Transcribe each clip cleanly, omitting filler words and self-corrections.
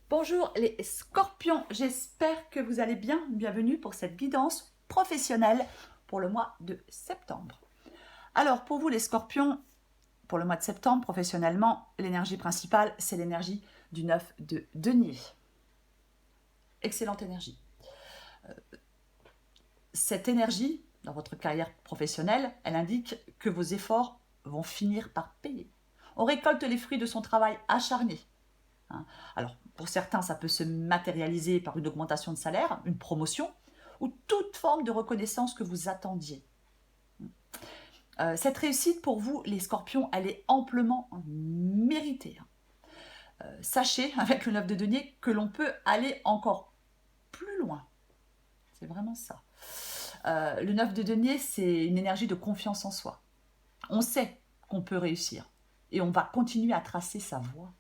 Bonjour les scorpions, j'espère que vous allez bien. Bienvenue pour cette guidance professionnelle pour le mois de septembre. Alors pour vous les scorpions, pour le mois de septembre, professionnellement, l'énergie principale, c'est l'énergie du 9 de denier. Excellente énergie. Cette énergie, dans votre carrière professionnelle, elle indique que vos efforts vont finir par payer. On récolte les fruits de son travail acharné. Alors, pour certains, ça peut se matérialiser par une augmentation de salaire, une promotion, ou toute forme de reconnaissance que vous attendiez. Cette réussite, pour vous, les scorpions, elle est amplement méritée. Sachez, avec le 9 de denier, que l'on peut aller encore plus loin. C'est vraiment ça. Le 9 de denier, c'est une énergie de confiance en soi. On sait qu'on peut réussir et on va continuer à tracer sa voie.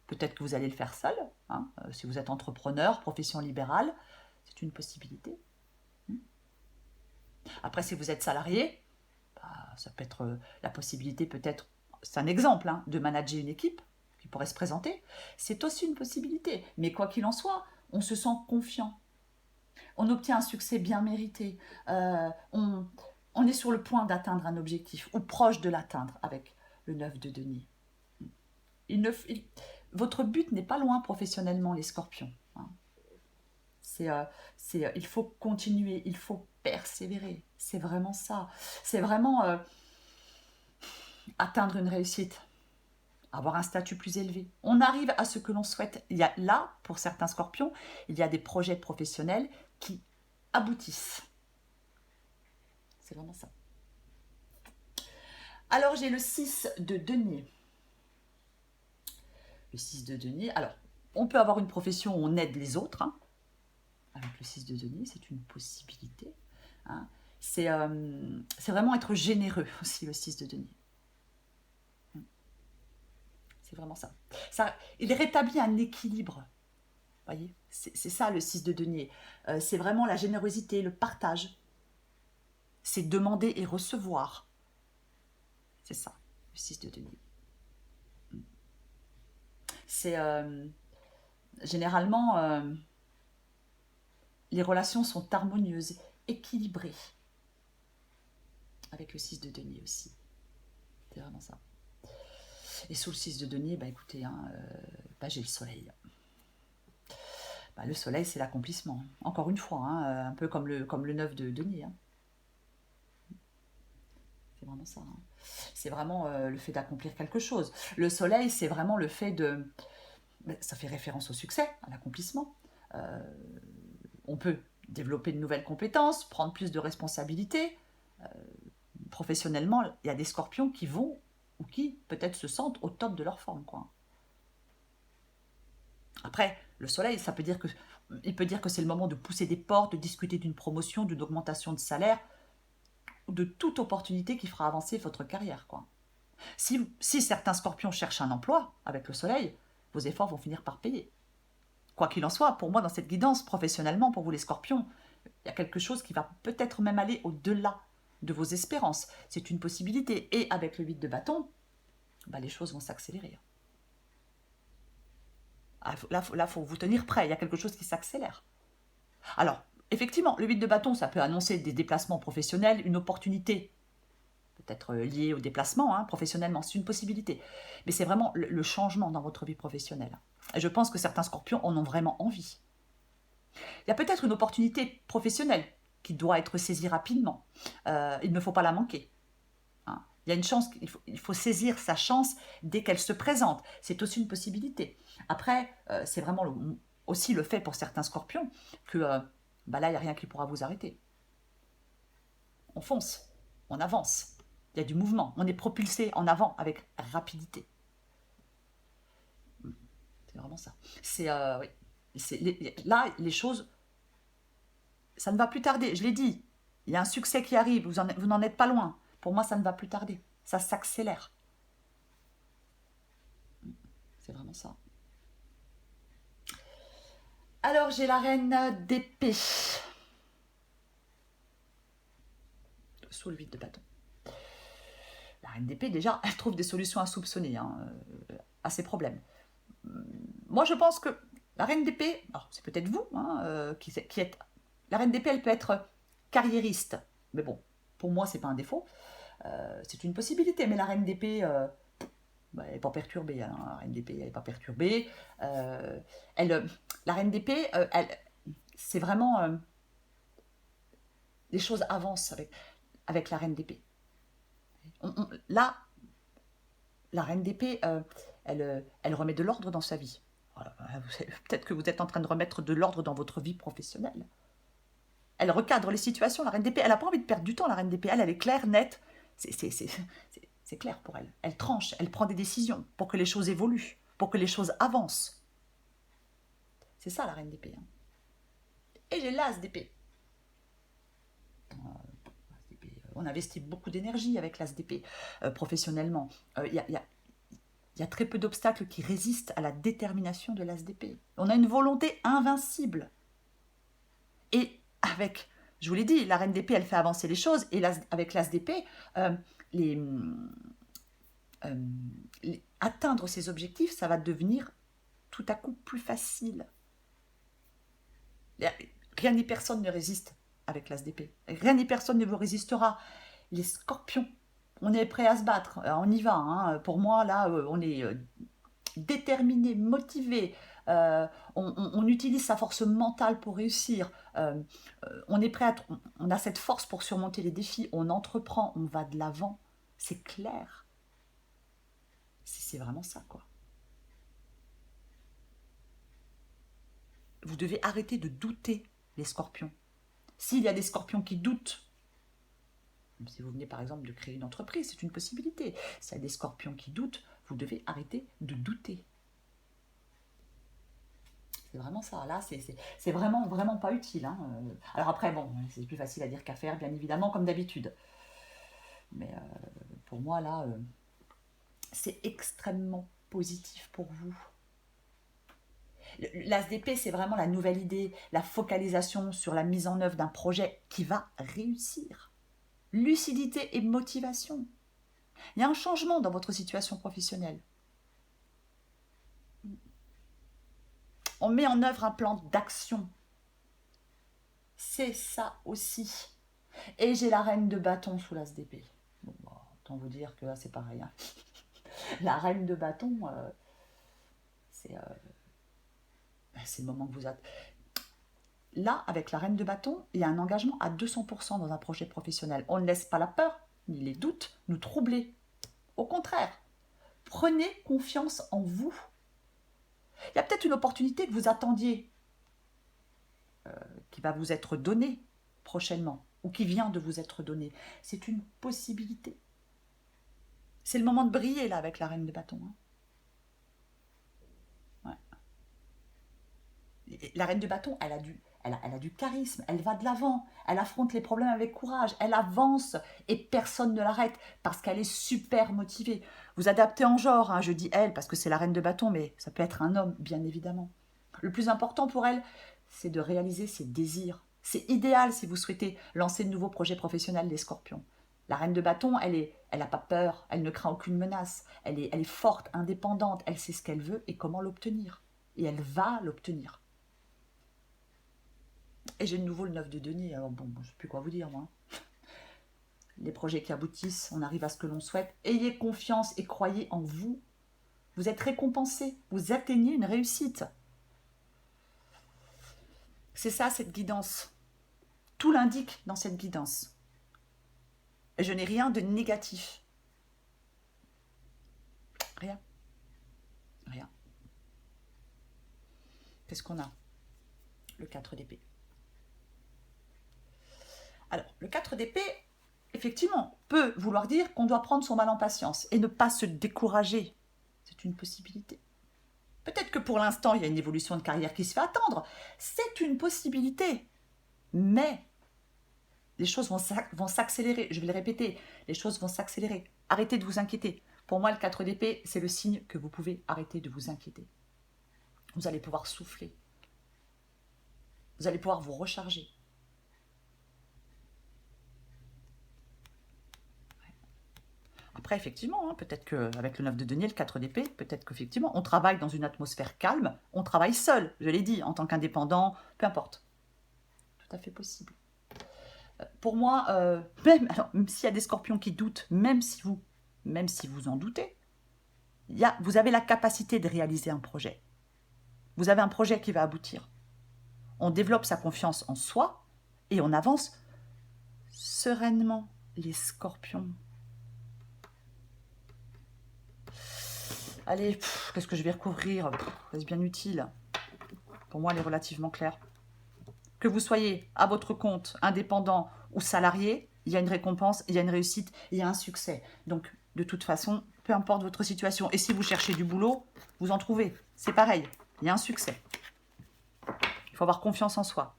Peut-être que vous allez le faire seul, si vous êtes entrepreneur, profession libérale, c'est une possibilité. Après, si vous êtes salarié, ça peut être la possibilité, peut-être, c'est un exemple, de manager une équipe qui pourrait se présenter. C'est aussi une possibilité. Mais quoi qu'il en soit, on se sent confiant. On obtient un succès bien mérité. On est sur le point d'atteindre un objectif ou proche de l'atteindre avec le 9 de denier. Votre but n'est pas loin professionnellement, les scorpions. Il faut continuer, il faut persévérer. C'est vraiment ça. C'est vraiment atteindre une réussite, avoir un statut plus élevé. On arrive à ce que l'on souhaite. Il y a là, pour certains scorpions, il y a des projets professionnels qui aboutissent. C'est vraiment ça. Alors, j'ai le 6 de denier. Le 6 de denier, alors, on peut avoir une profession où on aide les autres, avec le 6 de denier, c'est une possibilité. C'est vraiment être généreux aussi, le 6 de denier. C'est vraiment ça. Il rétablit un équilibre. Voyez, c'est ça le 6 de denier. C'est vraiment la générosité, le partage. C'est demander et recevoir. C'est ça, le 6 de denier. C'est généralement, les relations sont harmonieuses, équilibrées. Avec le 6 de denier aussi. C'est vraiment ça. Et sous le 6 de denier, écoutez, j'ai le soleil. Le soleil, c'est l'accomplissement. Encore une fois, un peu comme le 9 de denier. C'est vraiment ça. C'est vraiment le fait d'accomplir quelque chose. Le soleil, c'est vraiment le fait de... Ça fait référence au succès, à l'accomplissement. On peut développer de nouvelles compétences, prendre plus de responsabilités. Professionnellement, il y a des scorpions qui vont ou qui peut-être se sentent au top de leur forme, Après, le soleil, il peut dire que c'est le moment de pousser des portes, de discuter d'une promotion, d'une augmentation de salaire, ou de toute opportunité qui fera avancer votre carrière, Si certains scorpions cherchent un emploi avec le soleil, vos efforts vont finir par payer. Quoi qu'il en soit, pour moi, dans cette guidance, professionnellement, pour vous les scorpions, il y a quelque chose qui va peut-être même aller au-delà de vos espérances. C'est une possibilité. Et avec le 8 de bâton, les choses vont s'accélérer. Là, il faut vous tenir prêt. Il y a quelque chose qui s'accélère. Alors, effectivement, le 8 de bâton, ça peut annoncer des déplacements professionnels, une opportunité peut-être liée au déplacement, professionnellement, c'est une possibilité. Mais c'est vraiment le changement dans votre vie professionnelle. Et je pense que certains scorpions en ont vraiment envie. Il y a peut-être une opportunité professionnelle qui doit être saisie rapidement. Il ne faut pas la manquer. Il y a une chance, il faut saisir sa chance dès qu'elle se présente. C'est aussi une possibilité. Après, c'est vraiment aussi le fait pour certains scorpions que là, il n'y a rien qui pourra vous arrêter. On fonce, on avance. Il y a du mouvement. On est propulsé en avant avec rapidité. C'est vraiment ça. Oui. Là, les choses, ça ne va plus tarder. Je l'ai dit. Il y a un succès qui arrive. Vous n'en êtes pas loin. Pour moi, ça ne va plus tarder. Ça s'accélère. C'est vraiment ça. Alors, j'ai la reine d'épée. Sous le 8 de bâton. La reine d'épée, déjà, elle trouve des solutions insoupçonnées à ses problèmes. Moi, je pense que La reine d'épée, alors c'est peut-être vous hein, qui êtes... La reine d'épée, elle peut être carriériste. Mais bon, pour moi, c'est pas un défaut. C'est une possibilité. Mais la reine d'épée, bah, elle n'est pas perturbée. Hein. La reine d'épée, elle n'est pas perturbée. Euh, elle, la reine d'épée, c'est vraiment... les choses avancent avec la reine d'épée. Là, la reine d'épée, elle remet de l'ordre dans sa vie. Voilà, peut-être que vous êtes en train de remettre de l'ordre dans votre vie professionnelle. Elle recadre les situations, la reine d'épée. Elle n'a pas envie de perdre du temps, la reine d'épée. Elle est claire, nette. C'est clair pour elle. Elle tranche, elle prend des décisions pour que les choses évoluent, pour que les choses avancent. C'est ça la reine d'épée. Hein. Et j'ai l'as d'épée. On investit beaucoup d'énergie avec l'as d'épée professionnellement. Il y a très peu d'obstacles qui résistent à la détermination de l'as d'épée. On a une volonté invincible. Et avec, je vous l'ai dit, la reine d'épée, elle fait avancer les choses. Et avec l'as d'épée, les, atteindre ses objectifs, ça va devenir tout à coup plus facile. Rien ni personne ne résiste avec l'as d'épée. Rien ni personne ne vous résistera. Les scorpions, on est prêt à se battre, on y va. Hein. Pour moi, là, on est déterminé, motivé. On utilise sa force mentale pour réussir. On est prêt on a cette force pour surmonter les défis. On entreprend, on va de l'avant. C'est clair. C'est vraiment ça, quoi. Vous devez arrêter de douter, les scorpions. S'il y a des scorpions qui doutent, si vous venez par exemple de créer une entreprise, c'est une possibilité. S'il y a des scorpions qui doutent, vous devez arrêter de douter. C'est vraiment ça. Là, c'est vraiment, vraiment pas utile. Hein. Alors après, bon, c'est plus facile à dire qu'à faire, bien évidemment, comme d'habitude. Mais pour moi, là, c'est extrêmement positif pour vous. L'as d'épée, c'est vraiment la nouvelle idée, la focalisation sur la mise en œuvre d'un projet qui va réussir. Lucidité et motivation. Il y a un changement dans votre situation professionnelle. On met en œuvre un plan d'action. C'est ça aussi. Et j'ai la reine de bâton sous l'as d'épée. Bon, bah, autant vous dire que là, c'est pareil. Hein. La reine de bâton, c'est le moment que vous êtes. Là, avec la reine de bâton, il y a un engagement à 200% dans un projet professionnel. On ne laisse pas la peur, ni les doutes nous troubler. Au contraire, prenez confiance en vous. Il y a peut-être une opportunité que vous attendiez, qui va vous être donnée prochainement, ou qui vient de vous être donnée. C'est une possibilité. C'est le moment de briller, là, avec la reine de bâton. Hein. Ouais. La reine de bâton, elle a du charisme, elle va de l'avant, elle affronte les problèmes avec courage, elle avance et personne ne l'arrête parce qu'elle est super motivée. Vous adaptez en genre, hein, je dis elle parce que c'est la reine de bâton, mais ça peut être un homme, bien évidemment. Le plus important pour elle, c'est de réaliser ses désirs. C'est idéal si vous souhaitez lancer de nouveaux projets professionnels, les scorpions. La reine de bâton, elle n'a pas peur, elle ne craint aucune menace, elle est forte, indépendante, elle sait ce qu'elle veut et comment l'obtenir. Et elle va l'obtenir. Et j'ai de nouveau le 9 de denier, alors bon, je ne sais plus quoi vous dire, moi. Les projets qui aboutissent, on arrive à ce que l'on souhaite. Ayez confiance et croyez en vous. Vous êtes récompensé, vous atteignez une réussite. C'est ça, cette guidance. Tout l'indique dans cette guidance. Et je n'ai rien de négatif. Rien. Rien. Qu'est-ce qu'on a? Le 4 d'épée. Alors, le 4 d'épée, effectivement, peut vouloir dire qu'on doit prendre son mal en patience et ne pas se décourager. C'est une possibilité. Peut-être que pour l'instant, il y a une évolution de carrière qui se fait attendre. C'est une possibilité. Mais les choses vont s'accélérer. Je vais le répéter, les choses vont s'accélérer. Arrêtez de vous inquiéter. Pour moi, le 4 d'épée, c'est le signe que vous pouvez arrêter de vous inquiéter. Vous allez pouvoir souffler. Vous allez pouvoir vous recharger. Après, effectivement, hein, peut-être qu'avec le 9 de denier, le 4 d'épée, peut-être qu'effectivement, on travaille dans une atmosphère calme, on travaille seul, je l'ai dit, en tant qu'indépendant, peu importe. Tout à fait possible. Pour moi, même s'il y a des scorpions qui doutent, même si vous en doutez, vous avez la capacité de réaliser un projet. Vous avez un projet qui va aboutir. On développe sa confiance en soi et on avance sereinement, les scorpions. Allez, qu'est-ce que je vais recouvrir? Est-ce bien utile? Pour moi, elle est relativement claire. Que vous soyez à votre compte, indépendant ou salarié, il y a une récompense, il y a une réussite, il y a un succès. Donc, de toute façon, peu importe votre situation. Et si vous cherchez du boulot, vous en trouvez. C'est pareil, il y a un succès. Il faut avoir confiance en soi.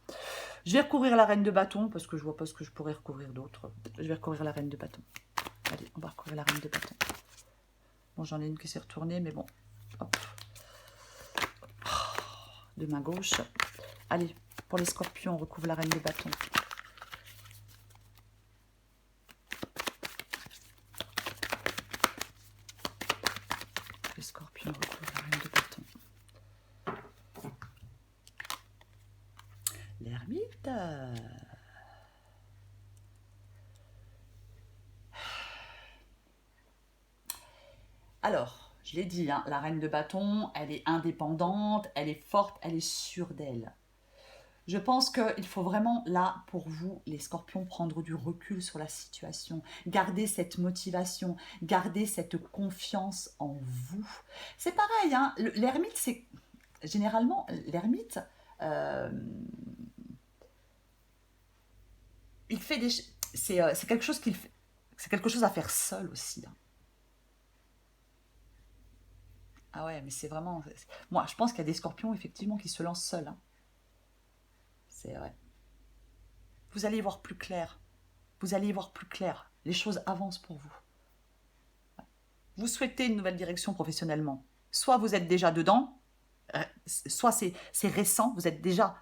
Je vais recouvrir la reine de bâton, parce que je vois pas ce que je pourrais recouvrir d'autre. Je vais recouvrir la reine de bâton. Allez, on va recouvrir la reine de bâton. Bon, j'en ai une qui s'est retournée, mais bon. Hop. De main gauche. Allez, pour les scorpions, on recouvre la reine de bâton. Les scorpions recouvrent la reine de bâton. L'ermite. Alors, je l'ai dit, hein, la reine de bâton, elle est indépendante, elle est forte, elle est sûre d'elle. Je pense qu'il faut vraiment, là, pour vous, les scorpions, prendre du recul sur la situation. Garder cette motivation, garder cette confiance en vous. C'est pareil, hein, l'ermite, c'est... Généralement, l'ermite, il fait des... C'est quelque chose qu'il fait... C'est quelque chose à faire seul aussi, hein. Ah ouais, mais c'est vraiment... Moi, je pense qu'il y a des scorpions, effectivement, qui se lancent seuls, hein. C'est vrai. Vous allez y voir plus clair. Vous allez y voir plus clair. Les choses avancent pour vous. Vous souhaitez une nouvelle direction professionnellement. Soit vous êtes déjà dedans, soit c'est récent, vous êtes déjà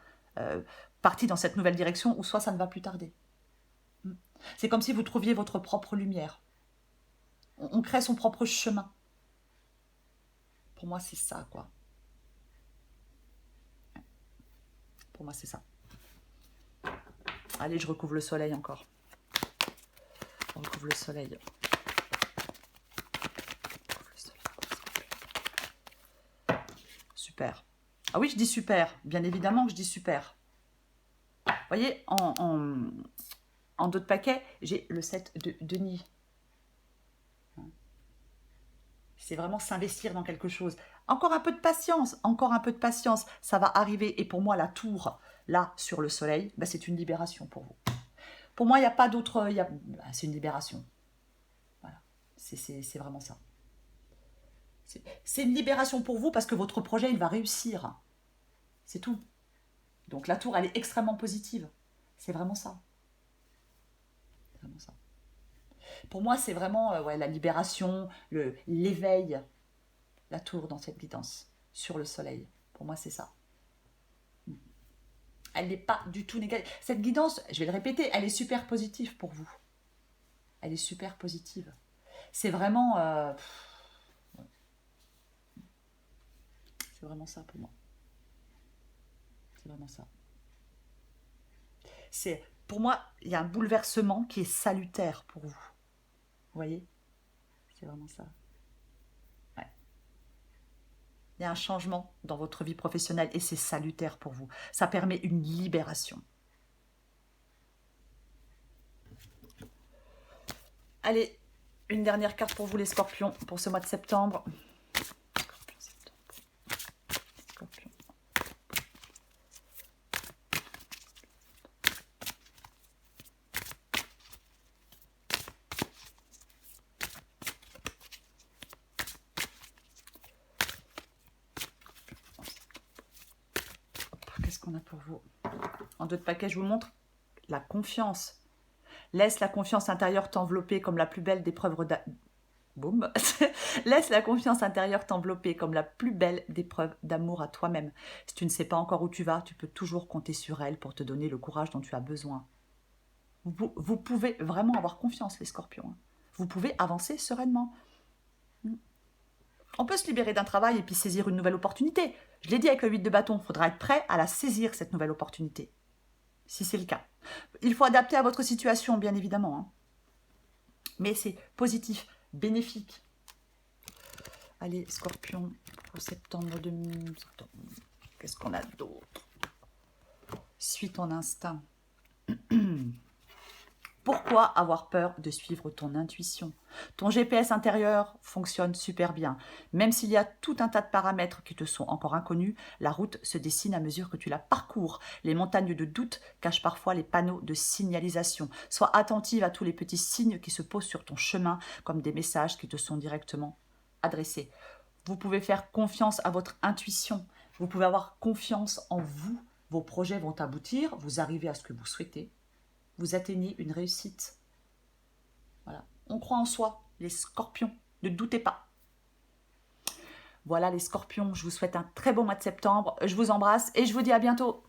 parti dans cette nouvelle direction, ou soit ça ne va plus tarder. C'est comme si vous trouviez votre propre lumière. On crée son propre chemin. Pour moi, c'est ça, quoi. Pour moi, c'est ça. Allez, je recouvre le soleil encore. On recouvre le soleil. Super. Ah oui, je dis super. Bien évidemment que je dis super. Vous voyez, en dos de paquet, j'ai le 7 de denier. C'est vraiment s'investir dans quelque chose. Encore un peu de patience, encore un peu de patience. Ça va arriver. Et pour moi, la tour, là, sur le soleil, bah, c'est une libération pour vous. Pour moi, il n'y a pas d'autre... C'est une libération. Voilà. C'est vraiment ça. C'est une libération pour vous parce que votre projet, il va réussir. C'est tout. Donc la tour, elle est extrêmement positive. C'est vraiment ça. C'est vraiment ça. Pour moi, c'est vraiment ouais, la libération, l'éveil, la tour dans cette guidance, sur le soleil. Pour moi, c'est ça. Elle n'est pas du tout négative. Cette guidance, je vais le répéter, elle est super positive pour vous. Elle est super positive. C'est vraiment... ouais. C'est vraiment ça pour moi. C'est vraiment ça. Pour moi, il y a un bouleversement qui est salutaire pour vous. Vous voyez? C'est vraiment ça. Ouais. Il y a un changement dans votre vie professionnelle et c'est salutaire pour vous. Ça permet une libération. Allez, une dernière carte pour vous les scorpions pour ce mois de septembre. Scorpion. Qu'est-ce qu'on a pour vous? En deux de paquet, je vous montre la confiance. Laisse la confiance intérieure t'envelopper comme la plus belle des preuves Boum. Laisse la confiance intérieure t'envelopper comme la plus belle des preuves d'amour à toi-même. Si tu ne sais pas encore où tu vas, tu peux toujours compter sur elle pour te donner le courage dont tu as besoin. Vous pouvez vraiment avoir confiance, les scorpions. vous pouvez avancer sereinement. On peut se libérer d'un travail et puis saisir une nouvelle opportunité. Je l'ai dit avec le 8 de bâton, il faudra être prêt à la saisir, cette nouvelle opportunité, si c'est le cas. Il faut adapter à votre situation, bien évidemment, hein. Mais c'est positif, bénéfique. Allez, Scorpion, pour septembre 2000. Qu'est-ce qu'on a d'autre? Suis ton instinct. Pourquoi avoir peur de suivre ton intuition? Ton GPS intérieur fonctionne super bien. Même s'il y a tout un tas de paramètres qui te sont encore inconnus, la route se dessine à mesure que tu la parcours. Les montagnes de doute cachent parfois les panneaux de signalisation. Sois attentive à tous les petits signes qui se posent sur ton chemin, comme des messages qui te sont directement adressés. Vous pouvez faire confiance à votre intuition. Vous pouvez avoir confiance en vous. Vos projets vont aboutir, vous arrivez à ce que vous souhaitez. Vous atteignez une réussite. Voilà. On croit en soi, les scorpions. Ne doutez pas. Voilà les scorpions, je vous souhaite un très beau mois de septembre. Je vous embrasse et je vous dis à bientôt.